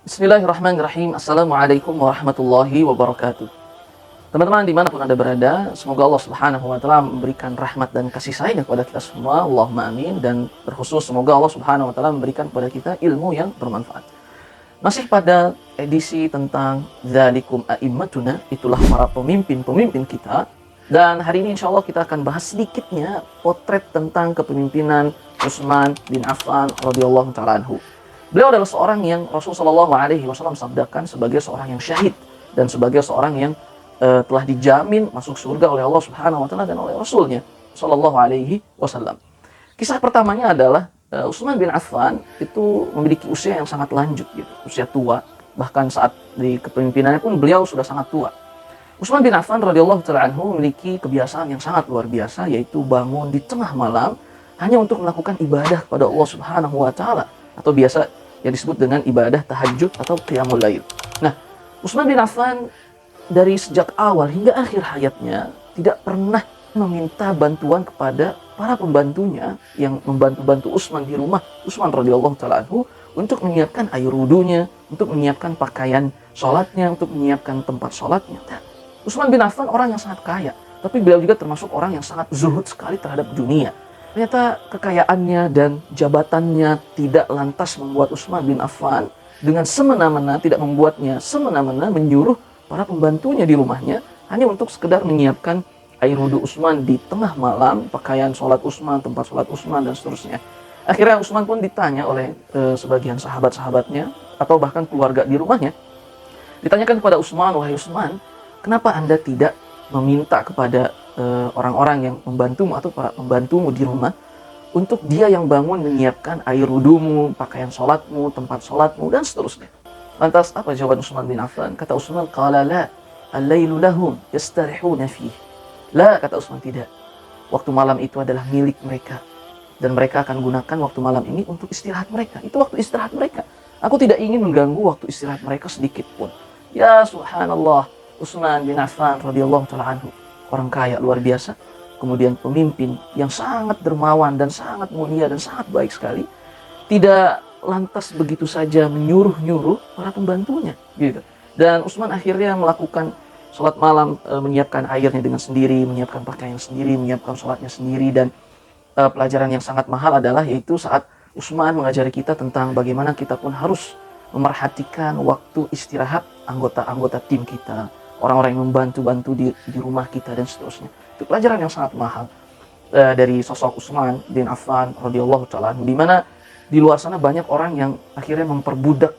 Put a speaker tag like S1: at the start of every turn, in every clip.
S1: Bismillahirrahmanirrahim. Assalamualaikum warahmatullahi wabarakatuh. Teman-teman dimanapun Anda berada, semoga Allah Subhanahu wa Ta'ala memberikan rahmat dan kasih sayang kepada kita semua. Allahumma amin. Dan terkhusus semoga Allah Subhanahu wa Ta'ala memberikan kepada kita ilmu yang bermanfaat. Masih pada edisi tentang Dzalikum a'immatuna, itulah para pemimpin-pemimpin kita. Dan hari ini insya Allah kita akan bahas sedikitnya potret tentang kepemimpinan Utsman bin Affan radhiyallahu ta'ala anhu. Beliau adalah seorang yang Rasulullah SAW sabdakan sebagai seorang yang syahid dan sebagai seorang yang telah dijamin masuk surga oleh Allah Subhanahu wa Ta'ala dan oleh Rasulnya Shallallahu Alaihi Wasallam. Kisah pertamanya adalah Utsman bin Affan itu memiliki usia yang sangat lanjut, gitu, usia tua. Bahkan saat di kepemimpinannya pun beliau sudah sangat tua. Utsman bin Affan radhiyallahu ta'ala anhu memiliki kebiasaan yang sangat luar biasa, yaitu bangun di tengah malam hanya untuk melakukan ibadah kepada Allah Subhanahu wa Ta'ala, atau biasa yang disebut dengan ibadah tahajud atau qiyamul lail. Nah, Utsman bin Affan dari sejak awal hingga akhir hayatnya tidak pernah meminta bantuan kepada para pembantunya yang membantu Utsman di rumah Utsman radhiyallahu ta'ala anhu untuk menyiapkan air wudunya, untuk menyiapkan pakaian sholatnya, untuk menyiapkan tempat sholatnya. Nah, Utsman bin Affan orang yang sangat kaya, tapi beliau juga termasuk orang yang sangat zuhud sekali terhadap dunia. Ternyata kekayaannya dan jabatannya tidak lantas membuat Utsman bin Affan dengan semena-mena, tidak membuatnya semena-mena menyuruh para pembantunya di rumahnya hanya untuk sekedar menyiapkan air wudhu Utsman di tengah malam, pakaian sholat Utsman, tempat sholat Utsman, dan seterusnya. Akhirnya Utsman pun ditanya oleh sebagian sahabat-sahabatnya atau bahkan keluarga di rumahnya. Ditanyakan kepada Utsman, "Wahai Utsman, kenapa Anda tidak meminta kepada orang-orang yang membantumu atau para pembantumu di rumah untuk dia yang bangun menyiapkan air wudumu, pakaian sholatmu, tempat sholatmu, dan seterusnya?" Lantas apa jawaban Utsman bin Affan? Kata Utsman, "Qala la, al-lailu lahum yastarihuna fih." La, kata Utsman, tidak. Waktu malam itu adalah milik mereka dan mereka akan gunakan waktu malam ini untuk istirahat mereka. Itu waktu istirahat mereka. Aku tidak ingin mengganggu waktu istirahat mereka sedikit pun. Ya subhanallah, Utsman bin Affan radhiyallahu ta'ala anhu, orang kaya luar biasa, kemudian pemimpin yang sangat dermawan dan sangat mulia dan sangat baik sekali, tidak lantas begitu saja menyuruh-nyuruh para pembantunya, gitu. Dan Utsman akhirnya melakukan sholat malam, menyiapkan airnya dengan sendiri, menyiapkan pakaian sendiri, menyiapkan sholatnya sendiri. Dan pelajaran yang sangat mahal adalah yaitu saat Utsman mengajari kita tentang bagaimana kita pun harus memerhatikan waktu istirahat anggota-anggota tim kita, orang-orang yang membantu-bantu di rumah kita, dan seterusnya. Itu pelajaran yang sangat mahal dari sosok Utsman bin Affan radhiyallahu ta'ala, di mana di luar sana banyak orang yang akhirnya memperbudak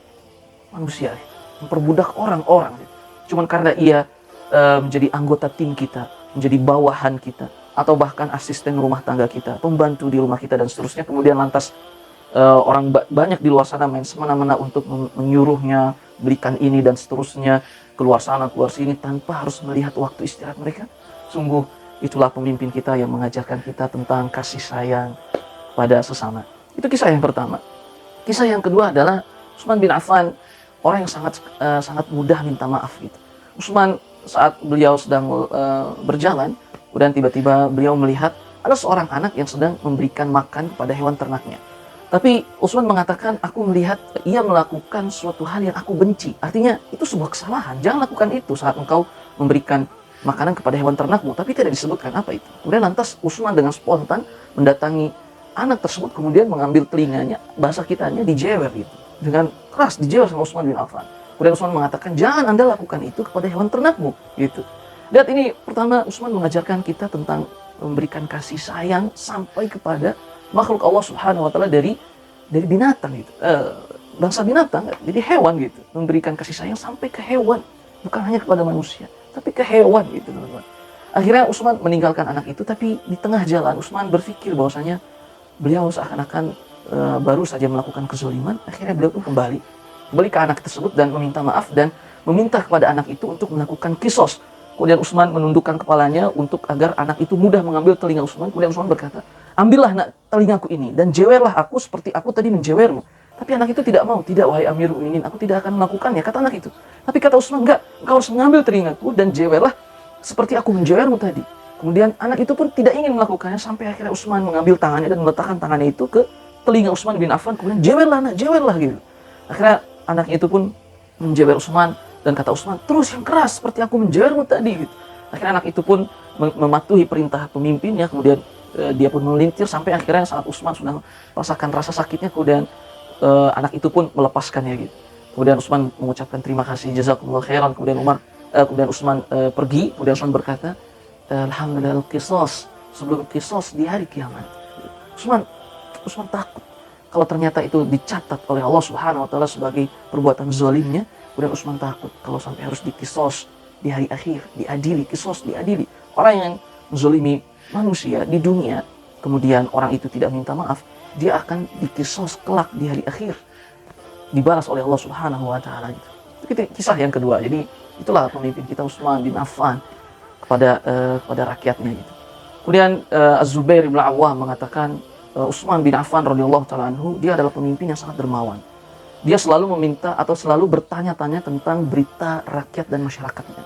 S1: manusia, memperbudak orang-orang, cuman karena ia menjadi anggota tim kita, menjadi bawahan kita, atau bahkan asisten rumah tangga kita, pembantu di rumah kita, dan seterusnya. Kemudian lantas orang banyak di luar sana main semena-mena untuk menyuruhnya, belikan ini dan seterusnya, keluar sana keluar sini tanpa harus melihat waktu istirahat mereka. Sungguh itulah pemimpin kita yang mengajarkan kita tentang kasih sayang pada sesama. Itu kisah yang pertama. Kisah yang kedua adalah Utsman bin Affan, orang yang sangat mudah minta maaf, gitu. Utsman saat beliau sedang berjalan, kemudian tiba-tiba beliau melihat ada seorang anak yang sedang memberikan makan kepada hewan ternaknya. Tapi Utsman mengatakan, aku melihat ia melakukan suatu hal yang aku benci. Artinya itu sebuah kesalahan. Jangan lakukan itu saat engkau memberikan makanan kepada hewan ternakmu. Tapi tidak disebutkan apa itu. Kemudian lantas Utsman dengan spontan mendatangi anak tersebut, kemudian mengambil telinganya, bahasa kitanya dijewer gitu. Dengan keras dijewer sama Utsman bin Affan. Kemudian Utsman mengatakan, jangan Anda lakukan itu kepada hewan ternakmu, gitu. Dan ini pertama, Utsman mengajarkan kita tentang memberikan kasih sayang sampai kepada makhluk Allah Subhanahu wa Ta'ala dari binatang, gitu. Bangsa binatang, jadi hewan, gitu. Memberikan kasih sayang sampai ke hewan, bukan hanya kepada manusia, tapi ke hewan, gitu, teman-teman. Akhirnya Utsman meninggalkan anak itu, tapi di tengah jalan Utsman berpikir bahwasanya beliau seakan-akan baru saja melakukan kezaliman. Akhirnya beliau pun kembali ke anak tersebut dan meminta maaf dan meminta kepada anak itu untuk melakukan kisos. Kemudian Utsman menundukkan kepalanya untuk agar anak itu mudah mengambil telinga Utsman. Kemudian Utsman berkata, ambillah nak telingaku ini dan jewerlah aku seperti aku tadi menjewermu. Tapi anak itu tidak mau. Tidak, wahai Amirul Mukminin, aku tidak akan melakukannya, kata anak itu. Tapi kata Utsman, enggak, engkau harus mengambil telingaku dan jewerlah seperti aku menjewermu tadi. Kemudian anak itu pun tidak ingin melakukannya, sampai akhirnya Utsman mengambil tangannya dan meletakkan tangannya itu ke telinga Utsman bin Affan. Kemudian jewerlah nak, jewerlah, gitu. Akhirnya anaknya itu pun menjewer Utsman, dan kata Utsman, terus yang keras seperti aku menjewermu tadi gitu. Akhirnya anak itu pun mematuhi perintah pemimpinnya, kemudian dia pun melintir sampai akhirnya saat Utsman sudah merasakan rasa sakitnya, kemudian anak itu pun melepaskannya gitu. Kemudian Utsman mengucapkan terima kasih, jazakumullah khairan. Kemudian Utsman pergi. Kemudian Utsman berkata, alhamdulillah qisas, sebelum qisas di hari kiamat. Utsman takut kalau ternyata itu dicatat oleh Allah Subhanahu wa taala sebagai perbuatan zalimnya. Kemudian Utsman takut kalau sampai harus dikisos di hari akhir, diadili, kisos diadili. Orang yang menzalimi manusia di dunia, kemudian orang itu tidak minta maaf, dia akan dikisos kelak di hari akhir, dibalas oleh Allah Subhanahu wa taala gitu. Itu kisah yang kedua. Jadi itulah pemimpin kita Utsman bin Affan kepada rakyatnya gitu. Kemudian Az-Zubair bin Awwam mengatakan Utsman bin Affan radhiyallahu taala anhu, dia adalah pemimpin yang sangat dermawan. Dia selalu meminta atau selalu bertanya-tanya tentang berita rakyat dan masyarakatnya.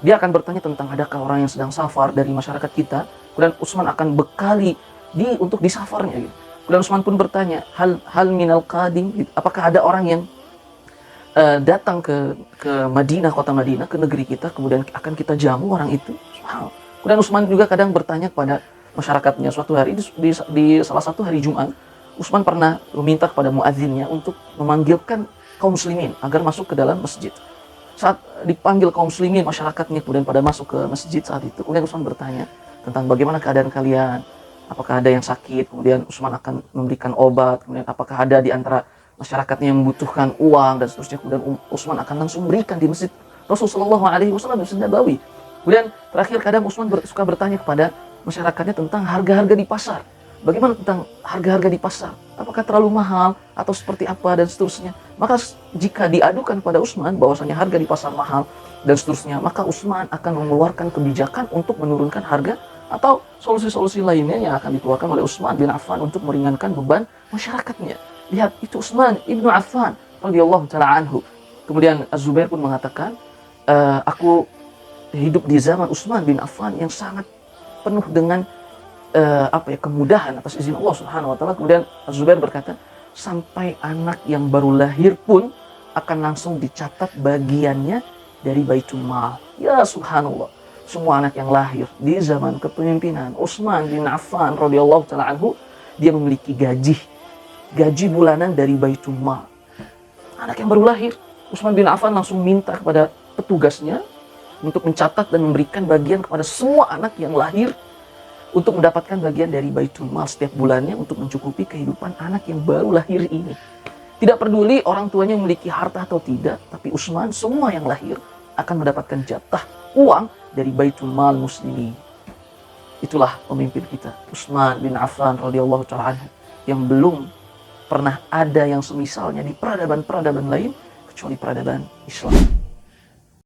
S1: Dia akan bertanya tentang adakah orang yang sedang safar dari masyarakat kita, kemudian Utsman akan bekali untuk di safarnya gitu. Kemudian Utsman pun bertanya, hal minal qadim, gitu. Apakah ada orang yang datang ke Madinah, kota Madinah, ke negeri kita, kemudian akan kita jamu orang itu. Kemudian Utsman juga kadang bertanya kepada masyarakatnya. Suatu hari di salah satu hari Jumat, Utsman pernah meminta kepada muadzinnya untuk memanggilkan kaum muslimin agar masuk ke dalam masjid. Saat dipanggil kaum muslimin, masyarakatnya kemudian pada masuk ke masjid saat itu, kemudian Utsman bertanya tentang bagaimana keadaan kalian, apakah ada yang sakit, kemudian Utsman akan memberikan obat, kemudian apakah ada di antara masyarakatnya yang membutuhkan uang dan seterusnya, kemudian Utsman akan langsung berikan di masjid Rasulullah SAW, Masjid Nabawi. Kemudian terakhir kadang Utsman suka bertanya kepada masyarakatnya tentang harga-harga di pasar. Bagaimana tentang harga-harga di pasar? Apakah terlalu mahal atau seperti apa dan seterusnya? Maka jika diadukan pada Utsman bahwasanya harga di pasar mahal dan seterusnya, maka Utsman akan mengeluarkan kebijakan untuk menurunkan harga atau solusi-solusi lainnya yang akan dikeluarkan oleh Utsman bin Affan untuk meringankan beban masyarakatnya. Lihat, itu Utsman ibnu Affan radhiyallahu taala anhu. Kemudian Az-Zubair pun mengatakan, aku hidup di zaman Utsman bin Affan yang sangat penuh dengan kemudahan atas izin Allah Subhanahu wa taala. Kemudian Az-Zubair berkata, sampai anak yang baru lahir pun akan langsung dicatat bagiannya dari Baitul Mal. Ya subhanallah, semua anak yang lahir di zaman kepemimpinan Utsman bin Affan radhiyallahu taala anhu, dia memiliki gaji bulanan dari Baitul Mal. Anak yang baru lahir, Utsman bin Affan langsung minta kepada petugasnya untuk mencatat dan memberikan bagian kepada semua anak yang lahir untuk mendapatkan bagian dari Baitul Mal setiap bulannya untuk mencukupi kehidupan anak yang baru lahir ini. Tidak peduli orang tuanya memiliki harta atau tidak, tapi Utsman semua yang lahir akan mendapatkan jatah uang dari Baitul Mal muslimin. Itulah pemimpin kita, Utsman bin Affan radhiyallahu ta'ala anhu, yang belum pernah ada yang semisalnya di peradaban-peradaban lain kecuali peradaban Islam.